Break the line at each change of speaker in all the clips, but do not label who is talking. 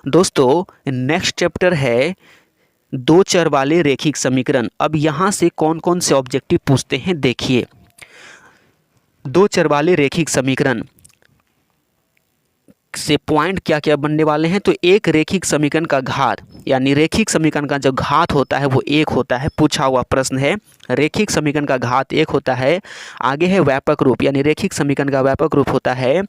दोस्तों next chapter है दो चर वाले रैखिक समीकरण। अब यहाँ से कौन कौन से ऑब्जेक्टिव पूछते हैं देखिए। दो चर वाले रैखिक समीकरण से पॉइंट क्या क्या बनने वाले हैं, तो एक रैखिक समीकरण का घात यानी रैखिक समीकरण का जो घात होता है वो एक होता है। पूछा हुआ प्रश्न है, रैखिक समीकरण का घात एक होता है। आगे है व्यापक रूप, यानी रैखिक समीकरण का व्यापक रूप होता है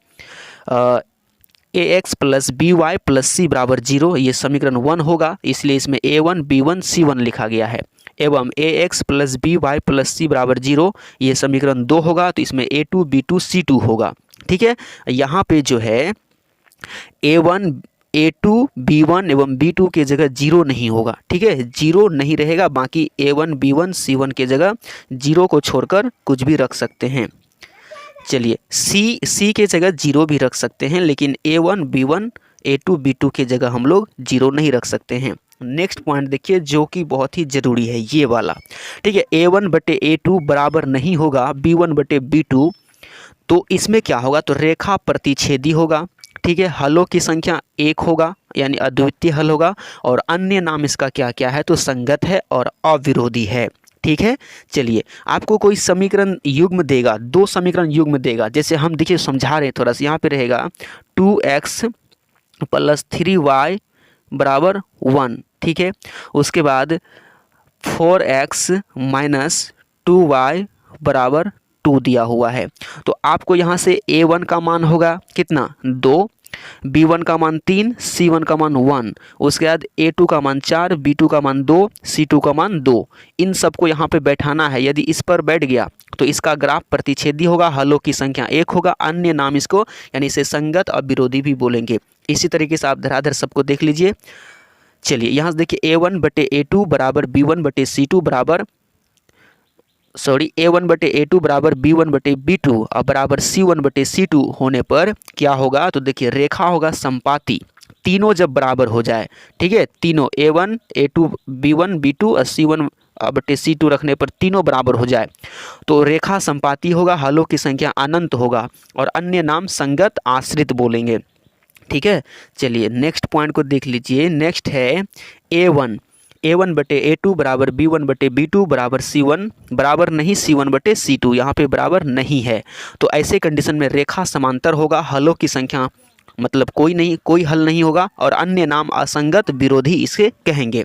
ax plus B Y plus C बराबर 0। ये समीकरण 1 होगा, इसलिए इसमें a1 b1 c1 लिखा गया है। एवं ax plus B Y plus C बराबर 0, ये समीकरण 2 होगा, तो इसमें a2 b2 c2 होगा। ठीक है, यहाँ पे जो है a1 a2 b1 एवं b2 के जगह 0 नहीं होगा। ठीक है, 0 नहीं रहेगा, बाकी a1 b1 c1 के जगह 0 को छोड़कर कुछ भी रख सकते हैं। चलिए सी के जगह 0 भी रख सकते हैं, लेकिन a1 b1 a2 b2 के जगह हम लोग 0 नहीं रख सकते हैं। नेक्स्ट पॉइंट देखिए जो कि बहुत ही ज़रूरी है, ये वाला। ठीक है, a1 बटे a2 बराबर नहीं होगा b1 बटे b2, तो इसमें क्या होगा, तो रेखा प्रतिच्छेदी होगा। ठीक है, हलों की संख्या 1 होगा यानी अद्वितीय हल होगा, और अन्य नाम इसका क्या क्या है, तो संगत है और अविरोधी है। ठीक है, चलिए आपको कोई समीकरण युग्म देगा, दो समीकरण युग्म देगा, जैसे हम देखिए समझा रहे हैं थोड़ा सा। यहाँ पे रहेगा 2x प्लस 3y बराबर 1। ठीक है, उसके बाद 4x माइनस 2y बराबर 2 दिया हुआ है। तो आपको यहाँ से a1 का मान होगा कितना, 2, b1 का मान 3, c1 का मान 1, उसके बाद a2 का मान 4, b2 का मान 2, c2 का मान 2। इन सबको यहाँ पे बैठाना है। यदि इस पर बैठ गया तो इसका ग्राफ प्रतिच्छेदी होगा, हलों की संख्या 1 होगा, अन्य नाम इसको यानी इसे संगत और विरोधी भी बोलेंगे। इसी तरीके से आप धराधर सबको देख लीजिए। चलिए यहाँ से देखिए a1 बटे a2 बराबर b1 बटे c2 बराबर a1 बटे a2 बराबर b1 बटे b2 और बराबर c1 बटे c2 होने पर क्या होगा, तो देखिए रेखा होगा संपाती, तीनों जब बराबर हो जाए। ठीक है, तीनों a1 a2 b1 b2 और c1 बटे c2 रखने पर तीनों बराबर हो जाए तो रेखा संपाती होगा, हलों की संख्या अनंत होगा और अन्य नाम संगत आश्रित बोलेंगे। ठीक है, चलिए नेक्स्ट पॉइंट को देख लीजिए। नेक्स्ट है a1 बटे a2 बराबर b1 बटे b2 बराबर c1 बराबर नहीं c1 बटे c2, यहाँ पे बराबर नहीं है। तो ऐसे कंडीशन में रेखा समांतर होगा, हलों की संख्या मतलब कोई हल नहीं होगा और अन्य नाम असंगत विरोधी इसे कहेंगे।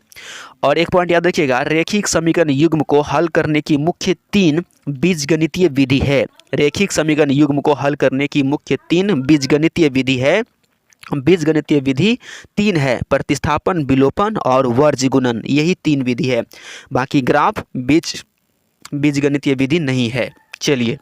और एक पॉइंट याद रखिएगा, रैखिक समीकरण युग्म को हल करने की मुख्य 3 बीजगणितीय विधि है। रैखिक समीकरण युग्म को हल करने की मुख्य 3 बीजगणितीय विधि है। बीजगणितीय विधि 3 है, प्रतिस्थापन, विलोपन और वर्ज गुणन, यही 3 विधि है। बाकी ग्राफ बीजगणितीय विधि नहीं है। चलिए